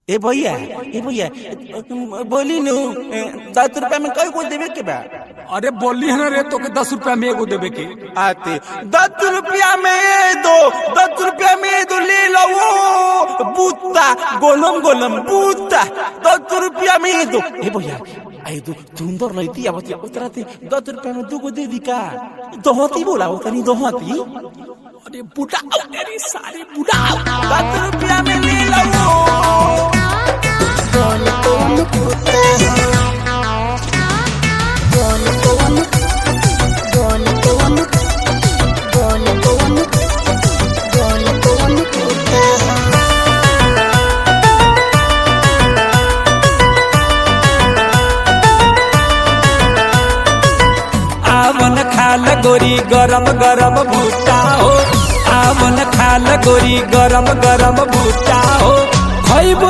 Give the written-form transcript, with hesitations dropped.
ए भैया बोली नु 10 रुपया में कई को देवे के बा। अरे बोली है ना रे तो के 10 रुपया में एगो देवे के आते 10 रुपया में दो 10 रुपया में दो ले लो वो बूता गोलम गोलम बूता 10 रुपया में दो। ए भैया आई दो सुंदर लईती अब उतराते 10 रुपया में दो को दे दी का दोहती बोला उतनी दोहती। अरे बुढ़ा तेरी सारी बुढ़ा 10 रुपया में ले लो कौन कौन पूछता है कौन कौन कौन कौन कौन कौन कौन कौन पूछता है। आवन खाल गोरी गरम गरम भूटा हो आवन खाल गोरी गरम गरम भूटा हो खइबो